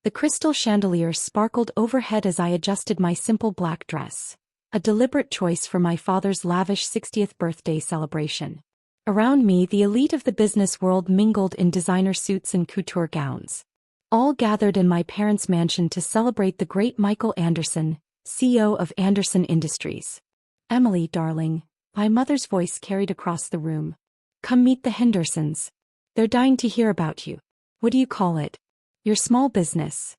The crystal chandelier sparkled overhead as I adjusted my simple black dress, a deliberate choice for my father's lavish 60th birthday celebration. Around me, the elite of the business world mingled in designer suits and couture gowns. All gathered in my parents' mansion to celebrate the great Michael Anderson, CEO of Henderson Industries. "Emily, darling," my mother's voice carried across the room. "Come meet the Hendersons. They're dying to hear about you. What do you call it? Your small business."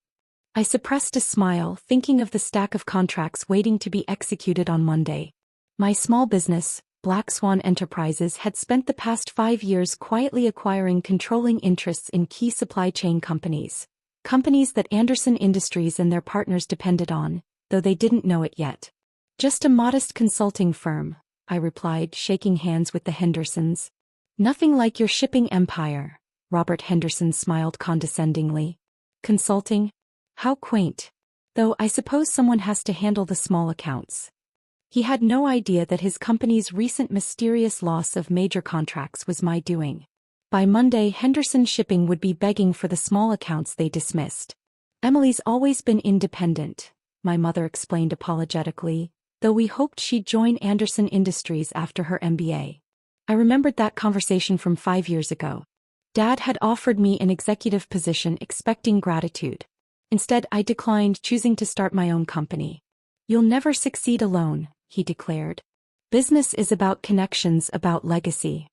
I suppressed a smile, thinking of the stack of contracts waiting to be executed on Monday. My small business, Swan Enterprises, had spent the past 5 years quietly acquiring controlling interests in key supply chain companies that Henderson Industries and their partners depended on, though they didn't know it yet. "Just a modest consulting firm," I replied, shaking hands with the Hendersons. "Nothing like your shipping empire," Robert Henderson smiled condescendingly. "Consulting? How quaint. Though I suppose someone has to handle the small accounts." He had no idea that his company's recent mysterious loss of major contracts was my doing. By Monday, Henderson Shipping would be begging for the small accounts they dismissed. "Emily's always been independent," my mother explained apologetically, though we hoped she'd join Henderson Industries after her MBA. I remembered that conversation from 5 years ago. Dad had offered me an executive position expecting gratitude. Instead, I declined, choosing to start my own company. "You'll never succeed alone," he declared. "Business is about connections, about legacy."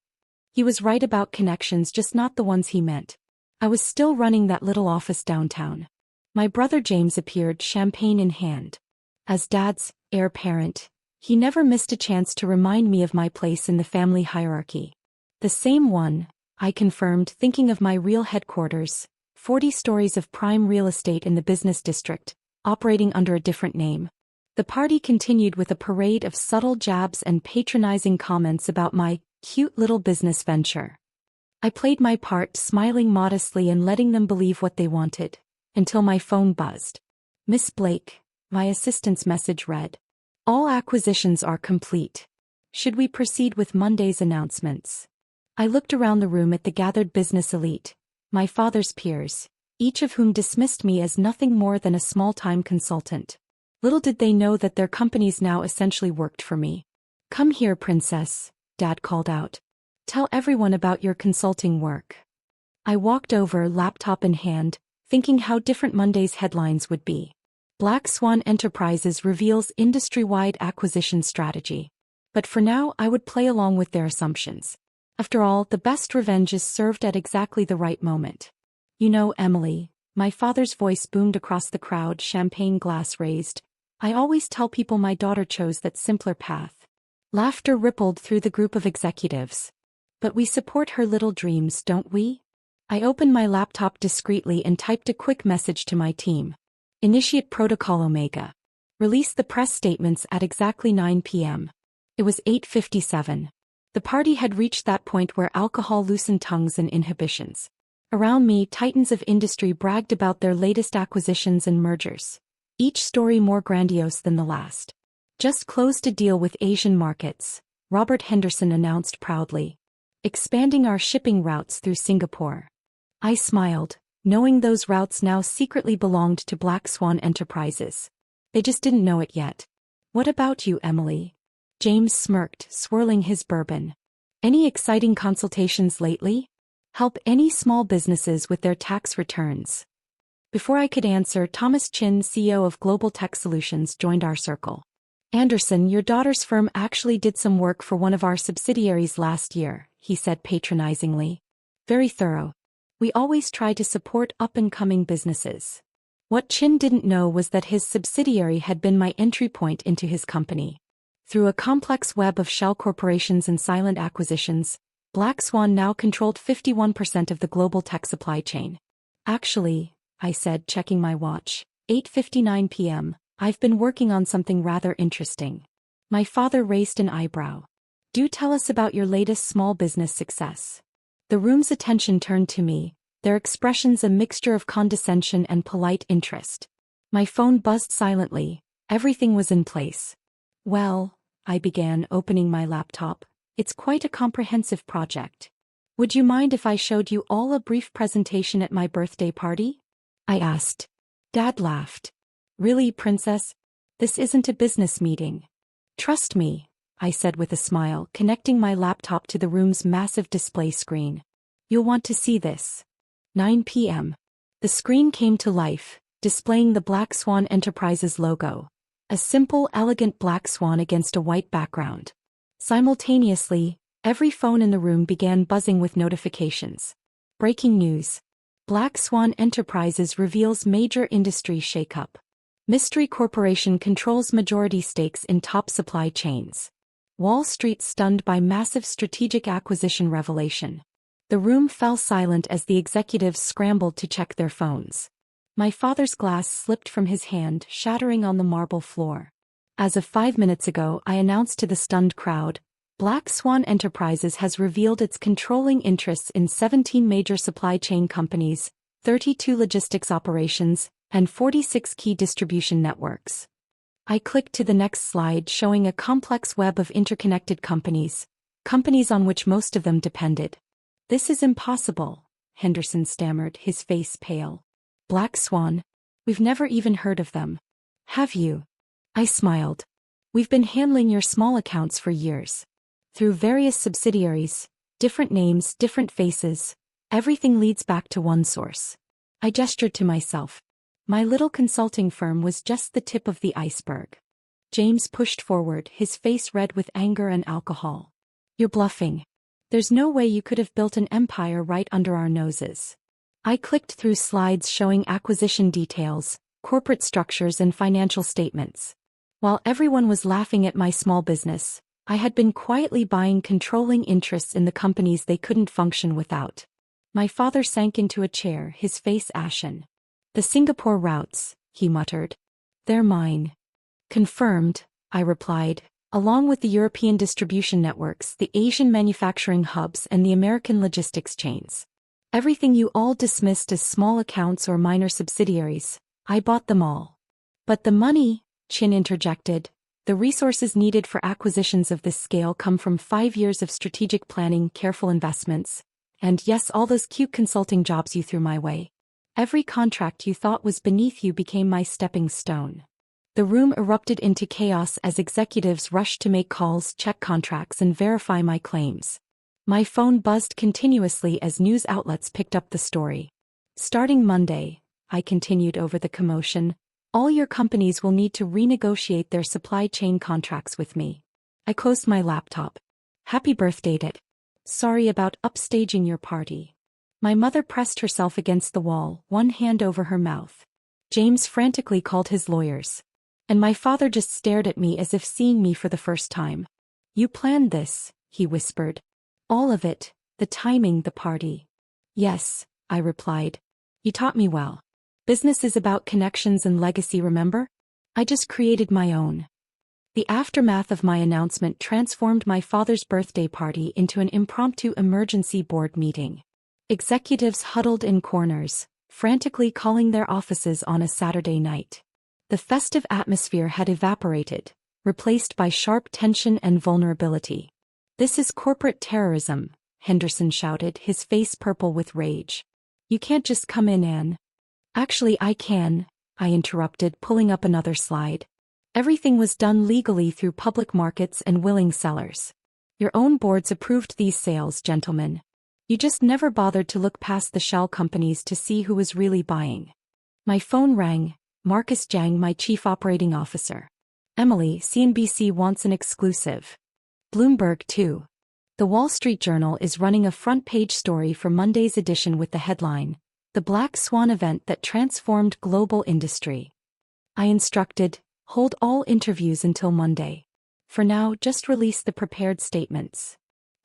He was right about connections, just not the ones he meant. I was still running that little office downtown. My brother James appeared, champagne in hand. As Dad's heir apparent, he never missed a chance to remind me of my place in the family hierarchy. "The same one," I confirmed, thinking of my real headquarters, 40 stories of prime real estate in the business district, operating under a different name. The party continued with a parade of subtle jabs and patronizing comments about my cute little business venture. I played my part, smiling modestly and letting them believe what they wanted, until my phone buzzed. "Miss Blake," my assistant's message read. "All acquisitions are complete. Should we proceed with Monday's announcements?" I looked around the room at the gathered business elite, my father's peers, each of whom dismissed me as nothing more than a small-time consultant. Little did they know that their companies now essentially worked for me. "Come here, princess," Dad called out. "Tell everyone about your consulting work." I walked over, laptop in hand, thinking how different Monday's headlines would be. Swan Enterprises reveals industry-wide acquisition strategy. But for now, I would play along with their assumptions. After all, the best revenge is served at exactly the right moment. "You know, Emily," my father's voice boomed across the crowd, champagne glass raised, "I always tell people my daughter chose that simpler path." Laughter rippled through the group of executives. "But we support her little dreams, don't we?" I opened my laptop discreetly and typed a quick message to my team. "Initiate Protocol Omega. Release the press statements at exactly 9 p.m. It was 8:57. The party had reached that point where alcohol loosened tongues and inhibitions. Around me, titans of industry bragged about their latest acquisitions and mergers, each story more grandiose than the last. "Just closed a deal with Asian markets," Robert Henderson announced proudly. "Expanding our shipping routes through Singapore." I smiled, knowing those routes now secretly belonged to Swan Enterprises. They just didn't know it yet. "What about you, Emily?" James smirked, swirling his bourbon. "Any exciting consultations lately? Help any small businesses with their tax returns." Before I could answer, Thomas Chin, CEO of Global Tech Solutions, joined our circle. "Anderson, your daughter's firm actually did some work for one of our subsidiaries last year," he said patronizingly. "Very thorough. We always try to support up-and-coming businesses." What Chin didn't know was that his subsidiary had been my entry point into his company. Through a complex web of shell corporations and silent acquisitions, Swan now controlled 51% of the global tech supply chain. "Actually," I said, checking my watch, 8:59 p.m., "I've been working on something rather interesting." My father raised an eyebrow. "Do tell us about your latest small business success." The room's attention turned to me, their expressions a mixture of condescension and polite interest. My phone buzzed silently. Everything was in place. "Well," I began, opening my laptop, "it's quite a comprehensive project. Would you mind if I showed you all a brief presentation at my birthday party?" I asked. Dad laughed. Really, Princess? This isn't a business meeting. Trust me, I said with a smile, connecting my laptop to the room's massive display screen. You'll want to see this. 9 p.m. The screen came to life, displaying the Black Swan Enterprises logo. A simple, elegant black swan against a white background. Simultaneously, every phone in the room began buzzing with notifications. Breaking news. Black Swan Enterprises reveals major industry shakeup. Mystery Corporation controls majority stakes in top supply chains. Wall Street stunned by massive strategic acquisition revelation. The room fell silent as the executives scrambled to check their phones. My father's glass slipped from his hand, shattering on the marble floor. As of 5 minutes ago, I announced to the stunned crowd, Black Swan Enterprises has revealed its controlling interests in 17 major supply chain companies, 32 logistics operations, and 46 key distribution networks. I clicked to the next slide showing a complex web of interconnected companies on which most of them depended. This is impossible, Henderson stammered, his face pale. Black Swan? We've never even heard of them. Have you? I smiled. We've been handling your small accounts for years. Through various subsidiaries, different names, different faces, everything leads back to one source. I gestured to myself. My little consulting firm was just the tip of the iceberg. James pushed forward, his face red with anger and alcohol. You're bluffing. There's no way you could have built an empire right under our noses. I clicked through slides showing acquisition details, corporate structures and financial statements. While everyone was laughing at my small business, I had been quietly buying controlling interests in the companies they couldn't function without. My father sank into a chair, his face ashen. The Singapore routes, he muttered. They're mine. Confirmed, I replied, along with the European distribution networks, the Asian manufacturing hubs and the American logistics chains. Everything you all dismissed as small accounts or minor subsidiaries, I bought them all. But the money, Chin interjected, the resources needed for acquisitions of this scale come from 5 years of strategic planning, careful investments, and yes, all those cute consulting jobs you threw my way. Every contract you thought was beneath you became my stepping stone. The room erupted into chaos as executives rushed to make calls, check contracts and verify my claims. My phone buzzed continuously as news outlets picked up the story. Starting Monday, I continued over the commotion, all your companies will need to renegotiate their supply chain contracts with me. I closed my laptop. Happy birthday, Dad. Sorry about upstaging your party. My mother pressed herself against the wall, one hand over her mouth. James frantically called his lawyers. And my father just stared at me as if seeing me for the first time. You planned this, he whispered. All of it, the timing, the party. Yes, I replied. You taught me well. Business is about connections and legacy, remember? I just created my own. The aftermath of my announcement transformed my father's birthday party into an impromptu emergency board meeting. Executives huddled in corners, frantically calling their offices on a Saturday night. The festive atmosphere had evaporated, replaced by sharp tension and vulnerability. This is corporate terrorism, Henderson shouted, his face purple with rage. You can't just come in and... Actually, I can, I interrupted, pulling up another slide. Everything was done legally through public markets and willing sellers. Your own boards approved these sales, gentlemen. You just never bothered to look past the shell companies to see who was really buying. My phone rang. Marcus Jang, my chief operating officer. Emily, CNBC wants an exclusive. Bloomberg, too. The Wall Street Journal is running a front-page story for Monday's edition with the headline, The Black Swan Event That Transformed Global Industry. I instructed, hold all interviews until Monday. For now, just release the prepared statements.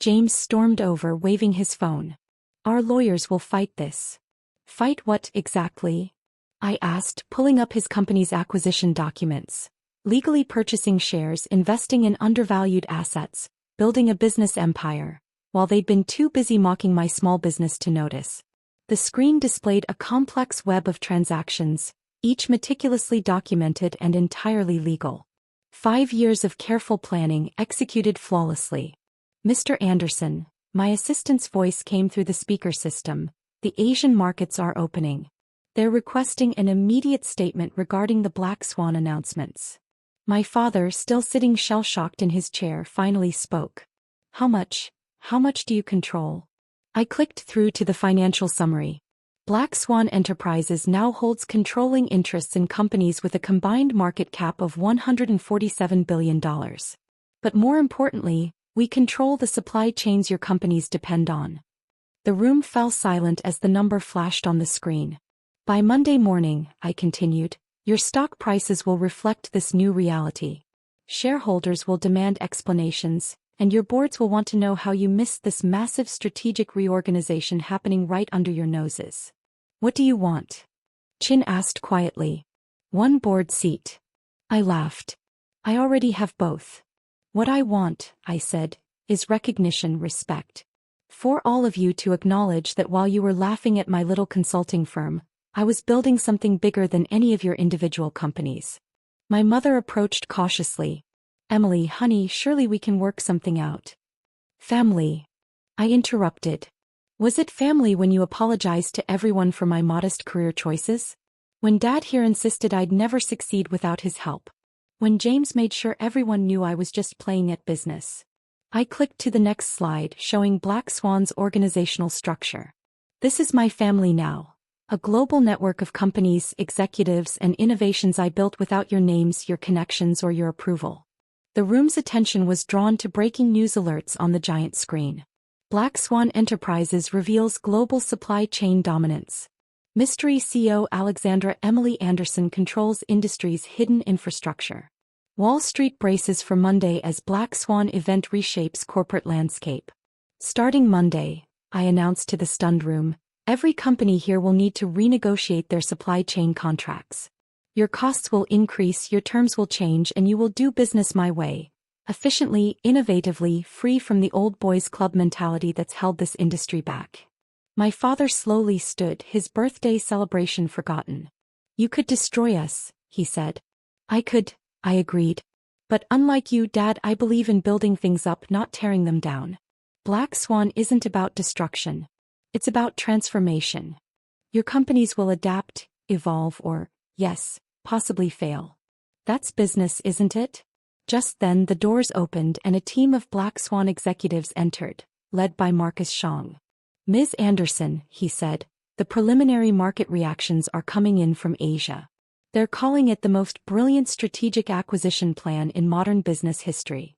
James stormed over, waving his phone. Our lawyers will fight this. Fight what, exactly? I asked, pulling up his company's acquisition documents. Legally purchasing shares, investing in undervalued assets, building a business empire, while they'd been too busy mocking my small business to notice. The screen displayed a complex web of transactions, each meticulously documented and entirely legal. 5 years of careful planning executed flawlessly. Mr. Anderson, my assistant's voice came through the speaker system, the Asian markets are opening. They're requesting an immediate statement regarding the Black Swan announcements. My father, still sitting shell-shocked in his chair, finally spoke. How much do you control? I clicked through to the financial summary. Black Swan Enterprises now holds controlling interests in companies with a combined market cap of $147 billion. But more importantly, we control the supply chains your companies depend on. The room fell silent as the number flashed on the screen. By Monday morning, I continued, your stock prices will reflect this new reality. Shareholders will demand explanations, and your boards will want to know how you missed this massive strategic reorganization happening right under your noses. What do you want? Chin asked quietly. One board seat. I laughed. I already have both. What I want, I said, is recognition, respect. For all of you to acknowledge that while you were laughing at my little consulting firm, I was building something bigger than any of your individual companies. My mother approached cautiously. Emily, honey, surely we can work something out. Family. I interrupted. Was it family when you apologized to everyone for my modest career choices? When Dad here insisted I'd never succeed without his help? When James made sure everyone knew I was just playing at business? I clicked to the next slide, showing Black Swan's organizational structure. This is my family now. A global network of companies, executives, and innovations I built without your names, your connections, or your approval. The room's attention was drawn to breaking news alerts on the giant screen. Black Swan Enterprises reveals global supply chain dominance. Mystery CEO Alexandra Emily Anderson controls industry's hidden infrastructure. Wall Street braces for Monday as Black Swan event reshapes corporate landscape. Starting Monday, I announced to the stunned room, every company here will need to renegotiate their supply chain contracts. Your costs will increase, your terms will change, and you will do business my way. Efficiently, innovatively, free from the old boys club mentality that's held this industry back. My father slowly stood, his birthday celebration forgotten. You could destroy us, he said. I could, I agreed. But unlike you, Dad, I believe in building things up, not tearing them down. Black Swan isn't about destruction. It's about transformation. Your companies will adapt, evolve, or, yes, possibly fail. That's business, isn't it? Just then the doors opened and a team of Black Swan executives entered, led by Marcus Shong. Ms. Anderson, he said, the preliminary market reactions are coming in from Asia. They're calling it the most brilliant strategic acquisition plan in modern business history.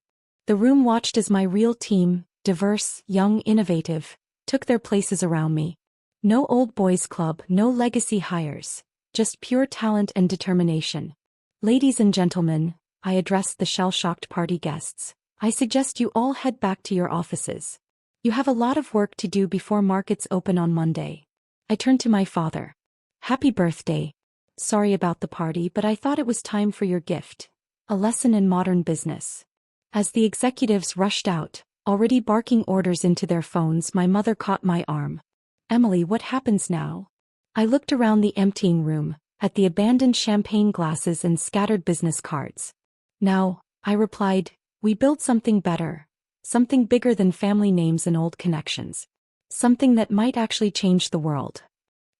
The room watched as my real team, diverse, young, innovative, took their places around me. No old boys club, no legacy hires, just pure talent and determination. Ladies and gentlemen, I addressed the shell-shocked party guests. I suggest you all head back to your offices. You have a lot of work to do before markets open on Monday. I turned to my father. Happy birthday. Sorry about the party, but I thought it was time for your gift. A lesson in modern business. As the executives rushed out, already barking orders into their phones, my mother caught my arm. Emily, what happens now? I looked around the emptying room, at the abandoned champagne glasses and scattered business cards. Now, I replied, we build something better. Something bigger than family names and old connections. Something that might actually change the world.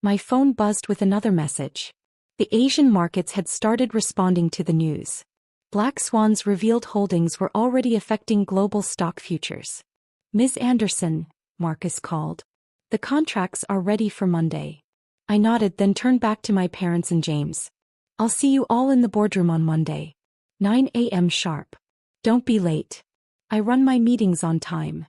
My phone buzzed with another message. The Asian markets had started responding to the news. Black Swan's revealed holdings were already affecting global stock futures. Ms. Anderson, Marcus called. The contracts are ready for Monday. I nodded, then turned back to my parents and James. I'll see you all in the boardroom on Monday. 9 a.m. sharp. Don't be late. I run my meetings on time.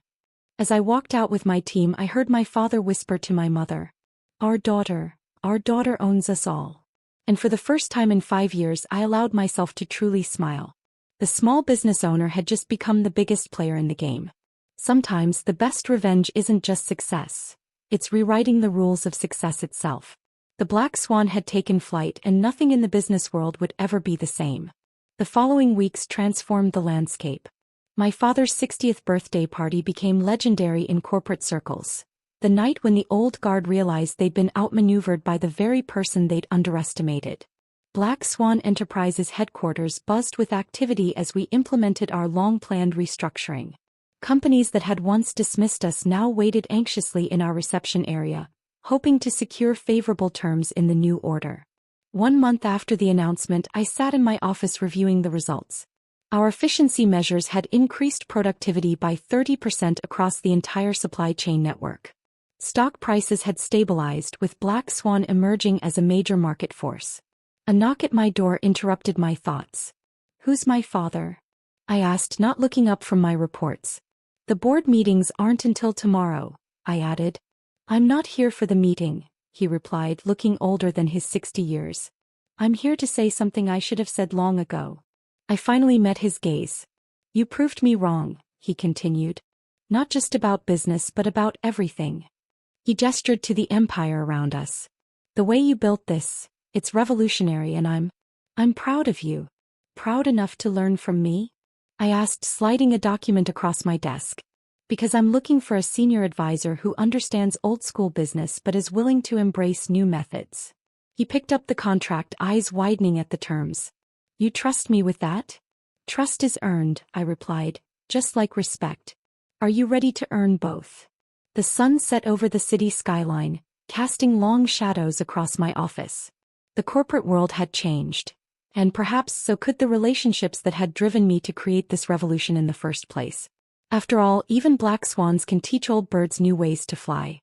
As I walked out with my team, I heard my father whisper to my mother. Our daughter owns us all. And for the first time in 5 years, I allowed myself to truly smile. The small business owner had just become the biggest player in the game. Sometimes the best revenge isn't just success. It's rewriting the rules of success itself. The Black Swan had taken flight, and nothing in the business world would ever be the same. The following weeks transformed the landscape. My father's 60th birthday party became legendary in corporate circles. The night when the old guard realized they'd been outmaneuvered by the very person they'd underestimated. Black Swan Enterprises headquarters buzzed with activity as we implemented our long-planned restructuring. Companies that had once dismissed us now waited anxiously in our reception area, hoping to secure favorable terms in the new order. 1 month after the announcement, I sat in my office reviewing the results. Our efficiency measures had increased productivity by 30% across the entire supply chain network. Stock prices had stabilized, with Black Swan emerging as a major market force. A knock at my door interrupted my thoughts. "Who's my father?" I asked, not looking up from my reports. "The board meetings aren't until tomorrow," I added. "I'm not here for the meeting," he replied, looking older than his 60 years. "I'm here to say something I should have said long ago." I finally met his gaze. "You proved me wrong," he continued. "Not just about business but about everything." He gestured to the empire around us. "The way you built this, it's revolutionary, and I'm proud of you." "Proud enough to learn from me?" I asked, sliding a document across my desk. "Because I'm looking for a senior advisor who understands old-school business but is willing to embrace new methods." He picked up the contract, eyes widening at the terms. "You trust me with that?" "Trust is earned," I replied, "just like respect. Are you ready to earn both?" The sun set over the city skyline, casting long shadows across my office. The corporate world had changed, and perhaps so could the relationships that had driven me to create this revolution in the first place. After all, even black swans can teach old birds new ways to fly.